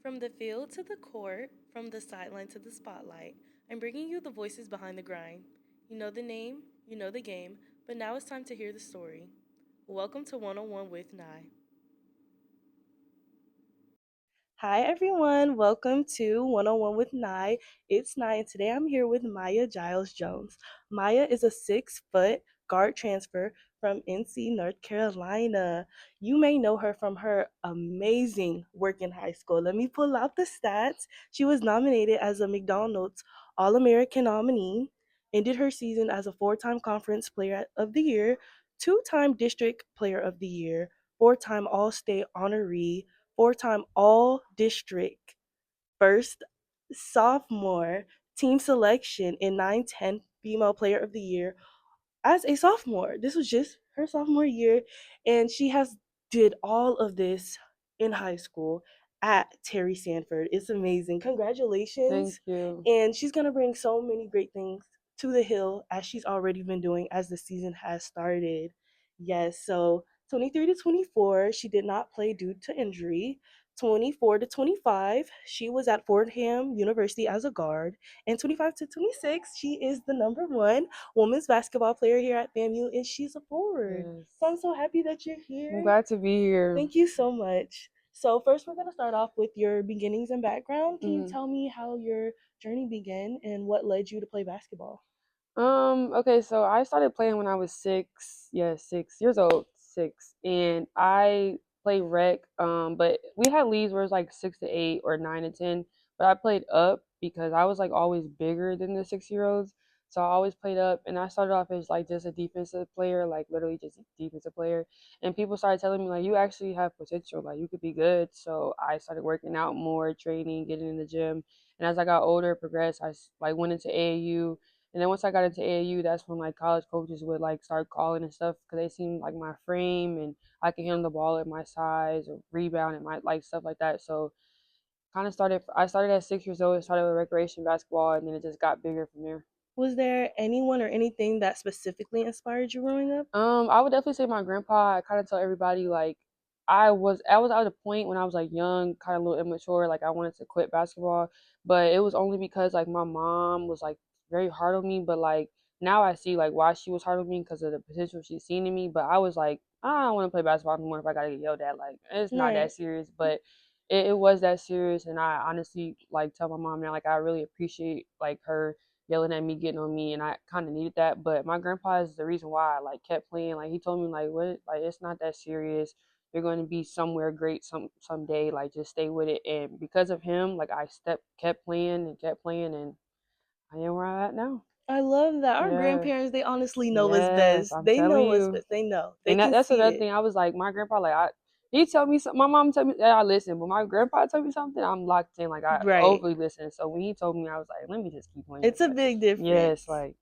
From the field to the court, from the sideline to the spotlight, I'm bringing you the voices behind the grind. You know the name, you know the game, but now it's time to hear the story. Welcome to One on One with Nye. Hi, everyone. Welcome to One on One with Nye. It's Nye, and today I'm here with Miya Giles-Jones. Maya is a 6 foot guard transfer from NC, North Carolina. You may know her from her amazing work in high school. Let me pull out the stats. She was nominated as a McDonald's All American nominee, ended her season as a 4 time Conference Player of the Year, 2 time District Player of the Year, 4 time All State honoree, 4 time All District, first sophomore team selection in 9-10 Female Player of the Year, as a sophomore. This was just her sophomore year, and she has did all of this in high school at Terry Sanford. It's amazing. Thank Congratulations. you. And she's going to bring so many great things to the Hill as she's already been doing as the season has started. Yes, so 23 to 24, she did not play due to injury. 24 to 25, she was at Fordham University as a guard. And 25 to 26, she is the number one women's basketball player here at FAMU, and she's a forward. Yes. So I'm so happy that you're I'm here. glad to be here. Thank you so much. So first, we're gonna start off with your beginnings and background. Can you Mm. tell me how your journey began and what led you to play basketball? Okay, so I started playing when I was 6 years old, six, and I played rec. But we had leagues where it's like 6 to 8 or 9 to 10. But I played up because I was like always bigger than the 6 year olds. So I always played up, and I started off as like just a defensive player, like literally just a defensive player. And people started telling me like you actually have potential, like you could be good. So I started working out more, training, getting in the gym. And as I got older, progressed, like went into AAU, and then once I got into AAU, that's when like college coaches would like start calling and stuff because they seen like my frame and I can handle the ball at my size or rebound at my like stuff like that. So kind of started. I started at 6 years old. Started with recreation basketball, and then it just got bigger from there. Was there anyone or anything that specifically inspired you growing up? I would definitely say my grandpa. I kind of tell everybody like I was at a point when I was like young, kind of a little immature, like I wanted to quit basketball, but it was only because like my mom was like very hard on me, but like now I see like why she was hard on me because of the potential she's seen in me, but I was like I don't want to play basketball anymore if I gotta get yelled at. Like it's not that Right. serious, but it was that serious, and I honestly like tell my mom now like I really appreciate like her yelling at me, getting on me, and I kind of needed that. But my grandpa is the reason why I like kept playing. Like he told me like what, like it's not that serious. You're going to be somewhere great someday. Like just stay with it. And because of him, like I kept playing and kept playing, and I am where I'm at now. I love that. Our Yeah, grandparents, they honestly know what's yes, best. I'm They telling know what's you. best. They know. They And can that's see another it. thing. I was like, my grandpa, like he tell me something. My mom told me that I listen, but my grandpa told me something. I'm locked in, like I Right. overly listen. So when he told me, I was like, let me just keep playing. It's a Like, big yes, difference. like.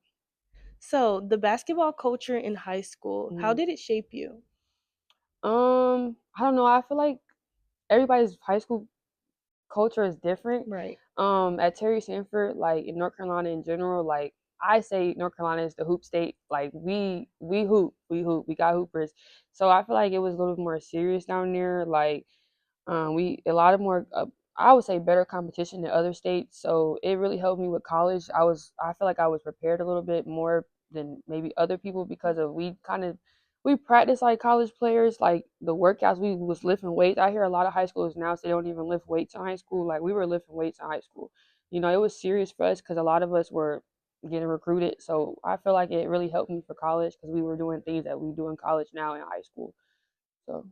So, the basketball culture in high school, how Mm. did it shape you? I don't know. I feel like everybody's high school culture is different. Right. At Terry Sanford, like in North Carolina in general, like I say North Carolina is the hoop state. Like we hoop, we got hoopers. So I feel like it was a little bit more serious down there. Like we a lot of more I would say better competition than other states. So it really helped me with college. I feel like I was prepared a little bit more than maybe other people because of we practice like college players, like the workouts we was lifting weights. I hear a lot of high schoolers now say they don't even lift weights in high school. Like we were lifting weights in high school. You know, it was serious for us because a lot of us were getting recruited. So I feel like it really helped me for college because we were doing things that we do in college now in high school. So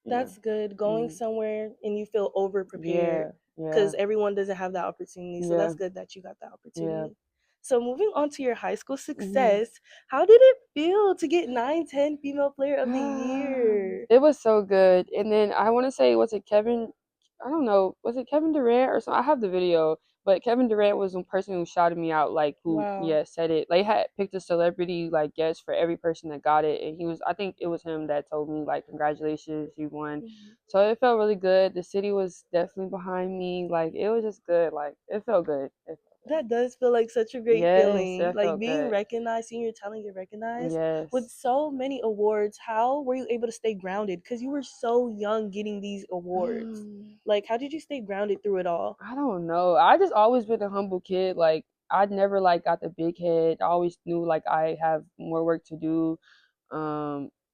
yeah. That's good. Going Mm. somewhere and you feel over prepared Yeah, yeah, because everyone doesn't have that opportunity. So yeah, that's good that you got that yeah. opportunity. So moving on to your high school Hmm. success, how did it feel to get 9-10 Female Player of the Year? It was so good. And then I want to say, was it Kevin? I don't know. Was it Kevin Durant or something? I have the video, but Kevin Durant was one person who shouted me out, like who, Wow. yeah, said it. They had picked a celebrity like guest for every person that got it, and he was. I think it was him that told me like, congratulations, you won. Mhm. So it felt really good. The city was definitely behind me. Like it was just good. Like it felt good. It felt good. That does feel like such a great Yes, feeling. that Like felt being good. recognized, seeing your talent get recognized with Yes. so many awards. How were you able to stay grounded? Because you were so young getting these awards. Mm, Like, how did you stay grounded through it all? I don't know. I just always been a humble kid. Like I'd never like got the big head. I always knew like I have more work to do.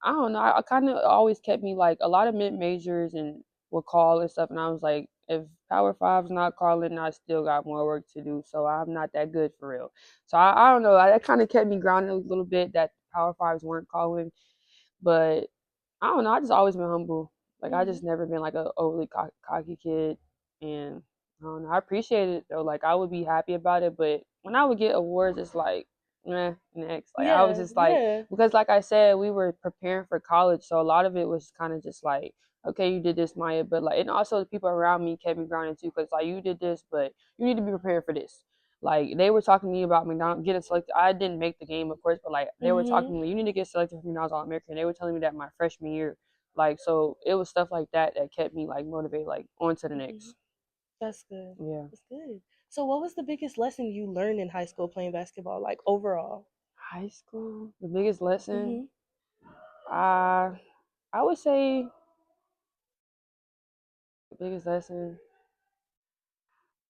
I don't know. I kind of always kept me like a lot of mid majors and would call and stuff, and I was like, if Power Five's not calling, I still got more work to do. So I'm not that good for real. So I don't know. That kind of kept me grounded a little bit that Power Fives weren't calling, but I don't know. I just always been humble. Like I Hmm. just never been like a overly cocky kid, and I don't know. I appreciate it though. Like I would be happy about it, but when I would get awards, it's like, next. Like I was Yeah, just like, yeah. because like I said, we were preparing for college, so a lot of it was kind of just like, okay, you did this, Maya, but like, and also the people around me kept me grounded too, because like you did this, but you need to be prepared for this. Like they were talking to me about McDonald's getting selected. I didn't make the game, of course, but like they were talking Hmm. to me, you need to get selected for McDonald's All American. They were telling me that my freshman year, like so it was stuff like that that kept me like motivated, like on to the Hmm. next. That's good. Yeah. That's good. So, what was the biggest lesson you learned in high school playing basketball, like overall? High school, the biggest lesson, Hmm. uh, I would say the biggest lesson,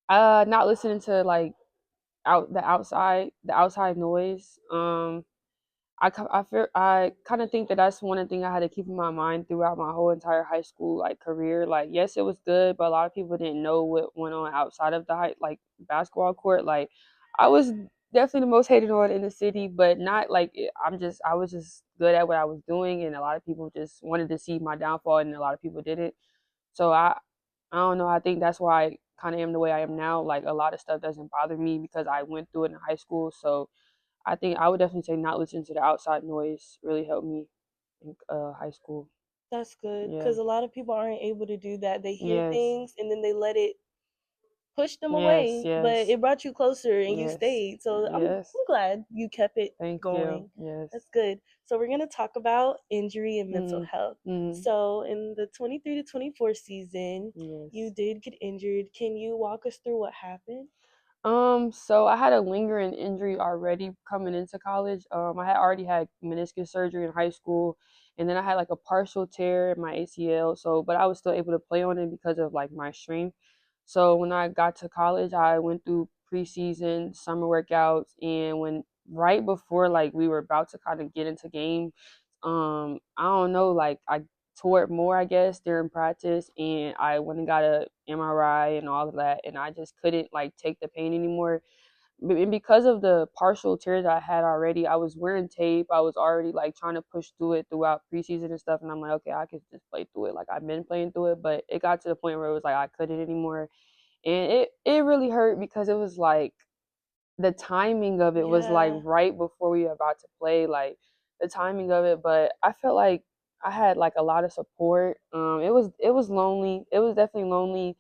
not listening to like the outside noise. I kind of think that that's one thing I had to keep in my mind throughout my whole entire high school like career. Like, yes, it was good, but a lot of people didn't know what went on outside of the like basketball court. Like, I was definitely the most hated on in the city, but not like I was just good at what I was doing, and a lot of people just wanted to see my downfall, and a lot of people didn't. So I don't know. I think that's why I kind of am the way I am now. Like, a lot of stuff doesn't bother me because I went through it in high school. So I think I would definitely say not listening to the outside noise really helped me in high school. That's good Yeah. because a lot of people aren't able to do that. They hear Yes. things and then they let it push them Yes. away, but Yes. it brought you closer and you Yes. stayed. So Yes. I'm glad you kept it Thank you. going. Yes. That's good. So we're gonna talk about injury and mental Mm. health. Mm. So in the 23 to 24 season, you Yes. did get injured. Can you walk us through what happened? So I had a lingering injury already coming into college. I had already had meniscus surgery in high school, and then I had like a partial tear in my ACL. So, but I was still able to play on it because of like my strength. So when I got to college, I went through preseason, summer workouts, and when right before like we were about to kind of get into game, I don't know, like I tore it more, I guess, during practice, and I went and got a MRI and all of that, and I just couldn't like take the pain anymore. And because of the partial tears I had already, I was wearing tape. I was already like trying to push through it throughout preseason and stuff, and I'm like, okay, I could just play through it. Like I've been playing through it, but it got to the point where it was like I couldn't anymore, and it really hurt because it was like the timing of it was like Yeah, right before we were about to play, like the timing of it. But I felt like I had like a lot of support. It was lonely. It was definitely lonely.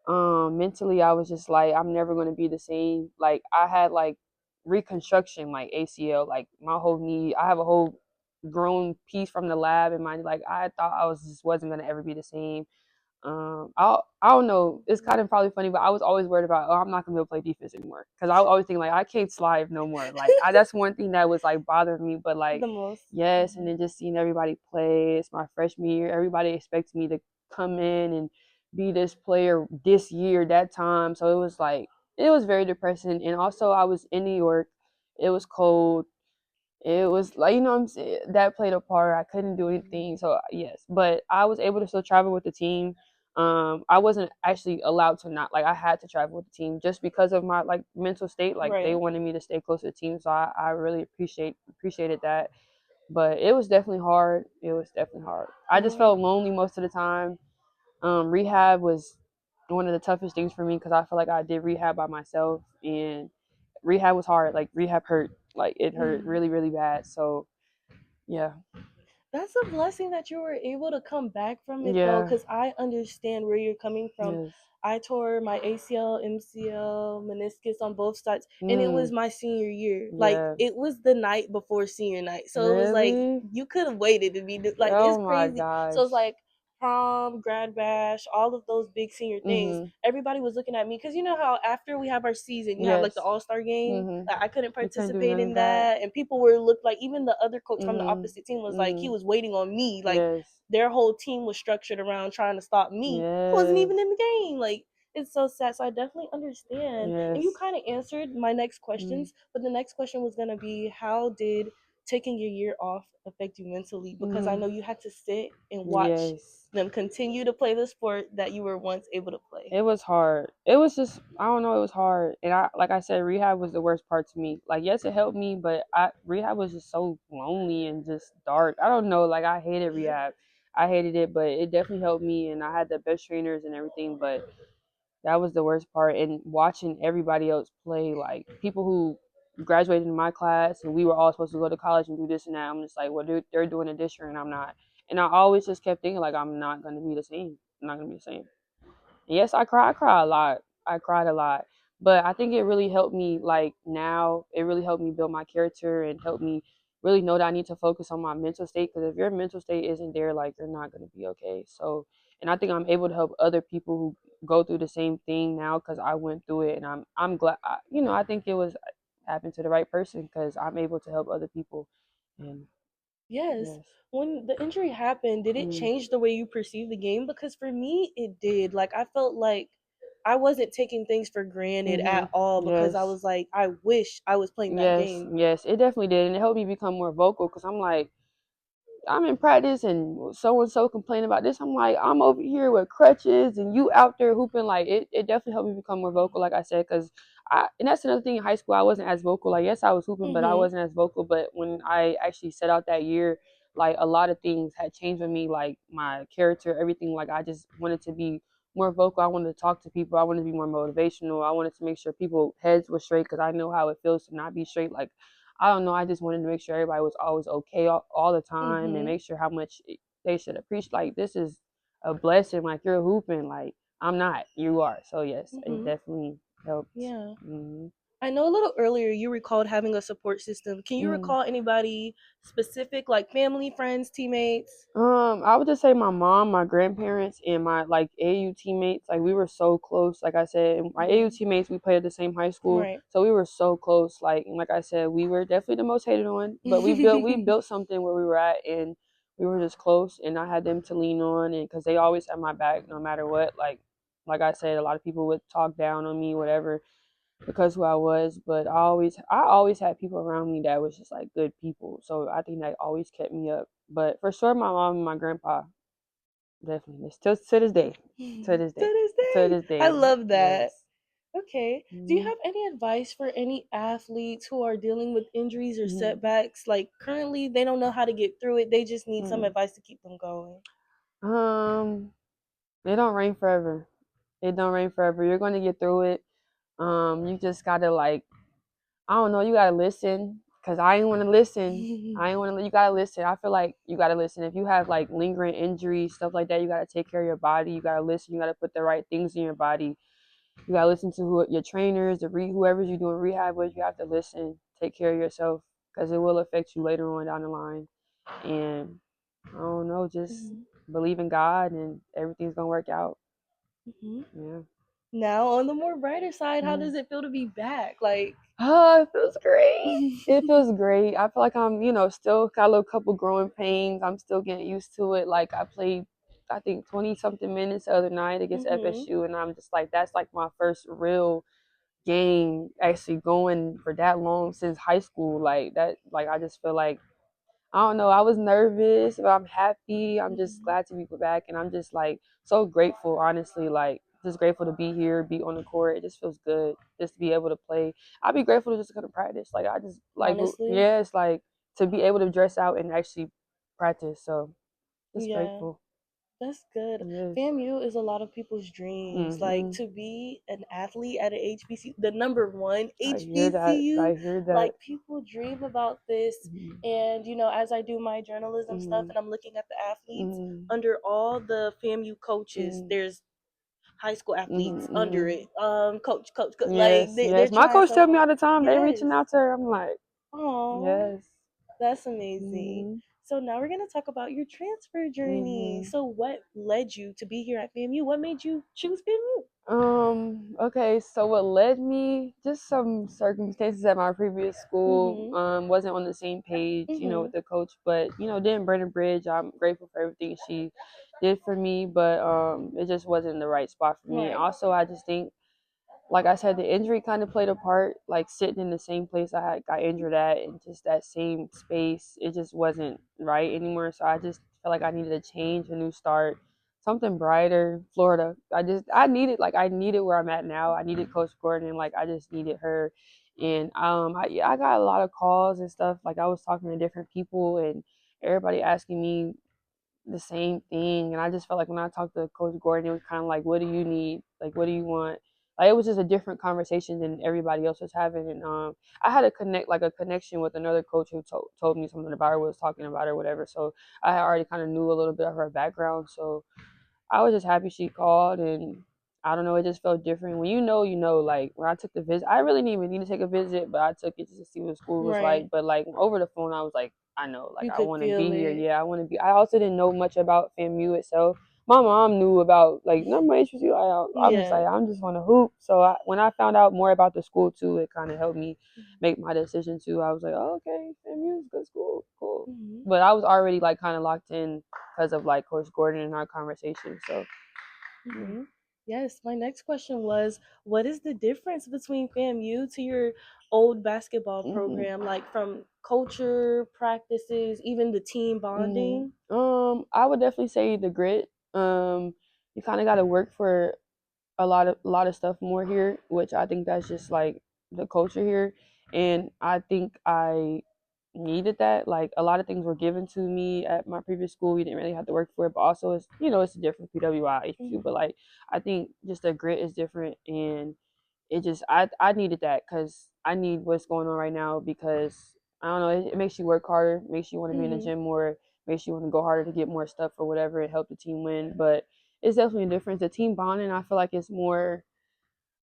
Mentally, I was just like, I'm never gonna be the same. Like I had like reconstruction, like ACL, like my whole knee. I have a whole grown piece from the lab in my like. I thought I was just wasn't gonna ever be the same. I don't know. It's kind of probably funny, but I was always worried about, oh, I'm not gonna be able to play defense anymore because I always think like I can't slide no more. Like that's one thing that was like bothering me. But like, the most. yes, and Mhm. then just seeing everybody play. It's my freshman year. Everybody expects me to come in and be this player this year, that time. So it was like it was very depressing. And also, I was in New York. It was cold. It was like, you know what I'm saying? That played a part. I couldn't do anything. So, yes. But I was able to still travel with the team. I wasn't actually allowed to not, like, I had to travel with the team just because of my, like, mental state. Like, they Right. wanted me to stay close to the team. So I really appreciated that. But it was definitely hard. It was definitely hard. I just Mhm. felt lonely most of the time. Rehab was one of the toughest things for me because I feel like I did rehab by myself, and rehab was hard. Like rehab hurt. Like it hurt Mhm. really, really bad. So yeah, That's a blessing that you were able to come back from it though, yeah, because I understand where you're coming from. yes, I tore my ACL, MCL, meniscus on both sides, and it was mm, my senior year. Like yeah. it was the night before senior night, so it was like Really? you could have waited to be like Oh it's my crazy. So gosh. it's like prom, grad bash, all of those big senior things, Mhm. everybody was looking at me because you know how after we have our season, you have like the Yes. all-star game. Mhm. I couldn't You couldn't do participate none in of that. that, and people were looked like even the other coach from the Mhm. opposite team was like he Mhm. was waiting on me. Like Yes. their whole team was structured around trying to stop me. I wasn't Yes. even in the game. Like it's so sad. So I definitely understand. And you Yes. kind of answered my next Mhm. questions, but the next question was gonna be how did taking your year off affect you mentally? Because I Mhm. know you had to sit and watch Yes. them continue to play the sport that you were once able to play. It was hard. It was just I don't know, it was hard. And I like I said, rehab was the worst part to me. Like yes, it helped me, but I rehab was just so lonely and just dark. I don't know, like I hated rehab. I hated it, but it definitely helped me and I had the best trainers and everything, but that was the worst part. And watching everybody else play, like people who graduated in my class and we were all supposed to go to college and do this and that. I'm just like, well, they're doing it this year and I'm not. And I always just kept thinking like I'm not gonna be the same. I'm not gonna be the same. Yes, I cry. I cry a lot. I cried a lot. But I think it really helped me, like now, it really helped me build my character and help me really know that I need to focus on my mental state. Because if your mental state isn't there, like you're not going to be okay. So, and I think I'm able to help other people who go through the same thing now because I went through it. And I'm glad, I think it was happened to the right person because I'm able to help other people. And Yes. yes. When the injury happened, did it Mm-hmm. change the way you perceive the game? Because for me, it did. Like, I felt like I wasn't taking things for granted at all because I Yes. was like, I wish I was playing that Yes, game. yes, it definitely did, and it helped me become more vocal because I'm like, I'm in practice and so and so complain about this. I'm like, I'm over here with crutches and you out there hooping. Like it definitely helped me become more vocal, like I said, because and that's another thing in high school. I wasn't as vocal. Like yes, I was hooping, but I Mm-hmm. wasn't as vocal. But when I actually set out that year, like a lot of things had changed with me, like my character, everything. Like I just wanted to be more vocal. I wanted to talk to people. I wanted to be more motivational. I wanted to make sure people heads were straight because I know how it feels to not be straight. Like I don't know. I just wanted to make sure everybody was always okay all the time and Mm-hmm. make sure how much they should appreciate. Like, this is a blessing. Like, you're hooping. Like, I'm not. You are. So, yes, it Mm-hmm. definitely helped. Yeah. Mm-hmm. I know a little earlier you recalled having a support system. Can you Mm. recall anybody specific, like family, friends, teammates? I would just say my mom, my grandparents, and my like AU teammates. Like we were so close. Like I said, and my AU Mm-hmm. teammates, we played at the same high school, Right. so we were so close. And like I said, we were definitely the most hated on, but we built something where we were at, and we were just close. And I had them to lean on, and because they always had my back no matter what. Like I said, a lot of people would talk down on me, whatever, because who I was, but I always had people around me that was just like good people. So I think that always kept me up. But for sure my mom and my grandpa, definitely. It's still to this day. To To this day. this To day. this I day. love that. Yes. Okay. Do you Mm-hmm. have any advice for any athletes who are dealing with injuries or Mm-hmm. setbacks? Like currently they don't know how to get through it. They just need some Mm-hmm. advice to keep them going. Um, it don't rain forever. It don't rain forever. You're gonna get through it. You just gotta like I don't know, you gotta listen. Cause I ain't wanna listen. I ain't wanna you gotta listen. I feel like you gotta listen. If you have like lingering injuries, stuff like that, you gotta take care of your body. You gotta listen, you gotta put the right things in your body. You gotta listen to your trainers, whoever's you doing rehab with. You have to listen, take care of yourself, because it will affect you later on down the line. And I don't know, just Mhm. believe in God, and everything's gonna work out. Mhm. Yeah. Now, on the more brighter side, how Mm. does it feel to be back? Like, Oh, it feels great. It feels great. I feel like I'm, still got a little couple growing pains. I'm still getting used to it. Like I played, I think 20 something minutes the other night against mhm, FSU, and I'm just like, that's like my first real game actually going for that long since high school. Like that, like I just feel like I don't know. I was nervous, but I'm happy. I'm just mhm. glad to be back, and I'm just like so grateful. Honestly, like just grateful to be here, be on the court. It just feels good just to be able to play. I'd be grateful to just go to practice. Like I just like Honestly, yes, like to be able to dress out and actually practice. So just yeah. grateful. That's good. Yes. FAMU is a lot of people's dreams. Like Mhm. to be an athlete at an HBC, the number one I hear that. HBCU. I hear that. Like people dream about this. Mhm. And as I do my journalism stuff Mhm. and I'm looking at the athletes Mhm. under all the FAMU coaches, Mhm. there's high school Mhm. athletes under Mhm. it. Coach, like Yes. they're Yes. My trying coach so tell me hard. all the time they Yes. reaching out to her. I'm like, Oh, yes. that's amazing. Mhm. So now we're going to talk about your transfer journey. Mhm. So what led you to be here at FAMU? What made you choose FAMU? Okay, so what led me, just some circumstances at my previous school, Mhm. wasn't on the same page, with Mhm. the coach, but didn't burn a bridge. I'm grateful for everything she did for me, but it just wasn't the right spot for me. Right. Also, I just think, like I said, the injury kind of played a part. Like sitting in the same place I had got injured at, and just that same space, it just wasn't right anymore. So I just felt like I needed a change, a new start, something brighter. Florida. I needed where I'm at now. I needed Coach Gordon, and like I just needed her. And I got a lot of calls and stuff. Like I was talking to different people, and everybody asking me the same thing. And I just felt like when I talked to Coach Gordon, it was kind of like, what do you need? Like, what do you want? Like, it was just a different conversation than everybody else was having. And I had a connection with another coach who told me something about her, was talking about her, whatever. So I already kind of knew a little bit of her background. So I was just happy she called, and I don't know, it just felt different. When you know, like when I took the visit, I really didn't even need to take a visit, but I took it just to see what school was like. Right. But like over the phone, I was like, I know, like You I could want to feel be here. it. Yeah, I want to be. I also didn't know much about FAMU itself. My mom knew about like none of my issues. I'm just Yeah. like I'm just want to hoop. So when I found out more about the school too, it kind of helped me make my decision too. I was like, oh, okay, FAMU is a good school, cool. Mhm. But I was already like kind of locked in because of like Coach Gordon and our conversation. So yeah. Mhm. Yes, my next question was, what is the difference between FAMU to your old basketball Mhm. program, like from culture, practices, even the team Mhm. bonding? I would definitely say the grit. You kind of got to work for a lot of stuff more here, which I think that's just like the culture here, and I think I needed that. Like a lot of things were given to me at my previous school. We didn't really have to work for it, but also it's a different PWI HBCU. But Mhm. like I think just the grit is different, and it just I needed that because I need what's going on right now because I don't know, it makes you work harder, makes you want to be in the Mhm. gym more, makes you want to go harder to get more stuff or whatever and help the team win. But it's definitely a difference. The team bonding, I feel like it's more.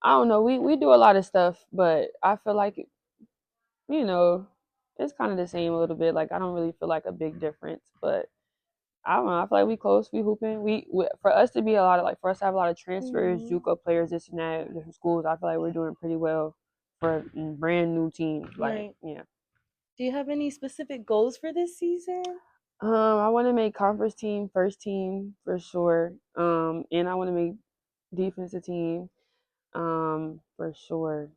I don't know. We do a lot of stuff, but I feel like you know it's kind of the same a little bit. Like I don't really feel like a big difference, but I don't know. I feel like we close, we hooping. For us to be a lot of like for us to have a lot of transfers, Mhm. JUCO players, this and that, different schools. I feel like we're doing pretty well for brand new teams. Like Right. yeah. Do you have any specific goals for this season? I want to make conference team, first team for sure. And I want to make defensive team. For sure.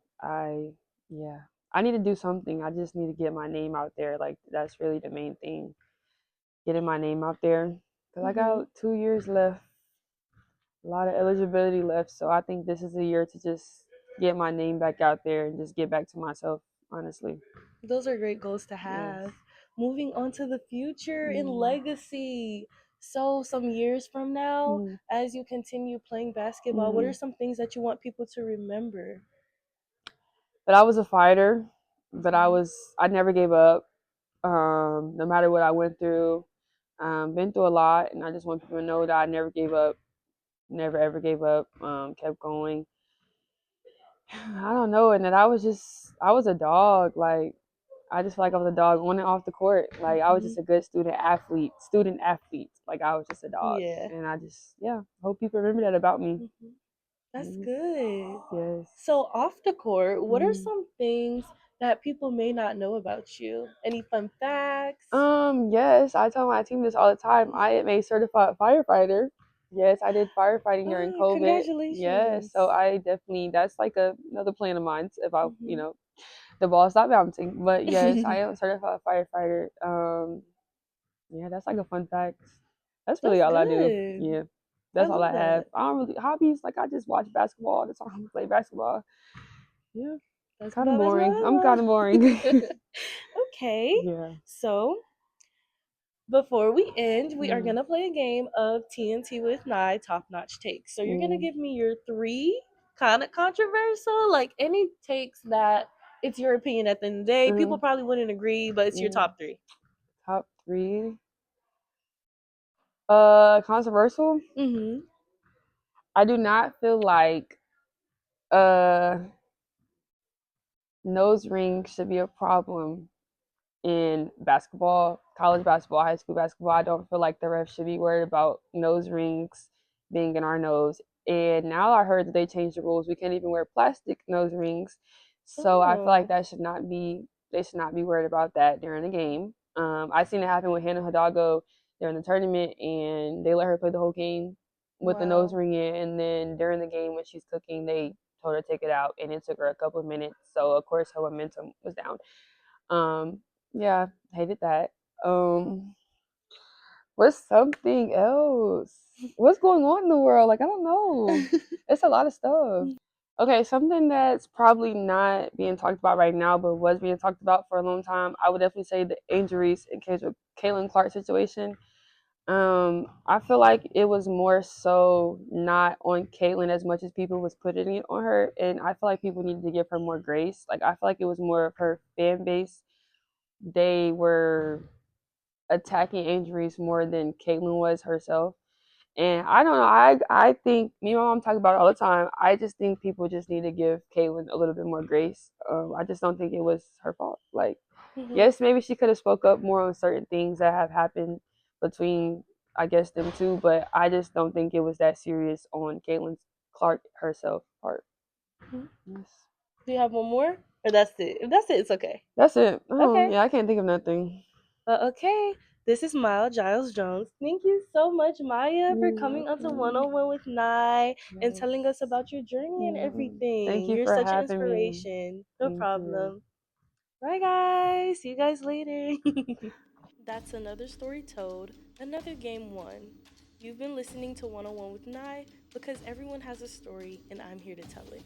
Yeah. I need to do something. I just need to get my name out there. Like that's really the main thing. Getting my name out there. Cause I Mhm. got 2 years left, a lot of eligibility left. So I think this is a year to just get my name back out there and just get back to myself, honestly. Those are great goals to Yes. have. Moving on to the future and Mm, legacy. So, some years from now, mm, as you continue playing basketball, what are mm. some things that you want people to remember? But I was a fighter, but Mhm. I never gave up. No matter what I went through, been through a lot, and I just want people to know that I never gave up, never ever gave up, kept going. I don't know, and that I was a dog. Like I just feel like I was a dog on and off the court. Like I was just Mhm. a good student athlete. Like I was just a dog, Yeah. and I just yeah hope people remember that about me. Mhm. That's Mhm. good. Yes. So, off the court, what are Mm. some things that people may not know about you? Any fun facts? Yes, I tell my team this all the time. I am a certified firefighter. Yes, I did firefighting during Oh, COVID. Yes, so congratulations. I definitely that's like another plan of mine if Mhm. the ball stop bouncing. But yes, I am a certified firefighter. Yeah, that's like a fun fact. That's really That's all I do. good. Yeah, I that's all love I have. that. I don't really hobbies like I just watch basketball all the time, play basketball. Yeah, kind of Basketball, boring. I'm basketball, kind of boring. basketball. Okay. Yeah. So, before we end, we are Mm, going to play a game of TNT with Nye top notch takes. So, you're going to mm, give me your three kind of controversial, like any takes that it's your opinion at the end of the day. People mm, probably wouldn't agree, but it's your mm. top three. Top three. Controversial. Mm-hmm. I do not feel like uh nose ring should be a problem in basketball, college basketball, high school basketball. I don't feel like the refs should be worried about nose rings being in our nose. And now I heard that they changed the rules. We can't even wear plastic nose rings. So I feel like Oh, that should not be they should not be worried about that during the game. I seen it happen with Hannah Hidalgo during the tournament, and they let her play the whole game with the nose wow. ring in. And then during the game when she's cooking, they told her to take it out, and it took her a couple of minutes. So of course her momentum was down. Um, yeah, hated that. Um, what's something else? What's going on in the world? Like I don't know. It's a lot of stuff. Okay, something that's probably not being talked about right now, but was being talked about for a long time. I would definitely say the injuries in case of Caitlin Clark situation. I feel like it was more so not on Caitlyn as much as people was putting it on her, and I feel like people needed to give her more grace. Like I feel like it was more of her fan base. They were attacking injuries more than Caitlyn was herself. And I don't know. I think me and my mom talk about it all the time. I just think people just need to give Caitlyn a little bit more grace. I just don't think it was her fault. Like, Mhm. yes, maybe she could have spoke up more on certain things that have happened between, I guess, them two. But I just don't think it was that serious on Caitlyn Clark herself part. Mhm. Yes. Do you have one more? Or that's it? If that's it, it's okay. That's it. Oh, Okay. yeah, I can't think of nothing. Okay. This is Miles Giles Jones. Thank you so much, Maya, for You're coming onto welcome. 101 with Nye and Yes. telling us about your journey and Thank everything. you You're for such an having me. inspiration. No Thank you. problem. Bye, guys. See you guys later. That's another story told, another game won. You've been listening to 101 with Nye because everyone has a story and I'm here to tell it.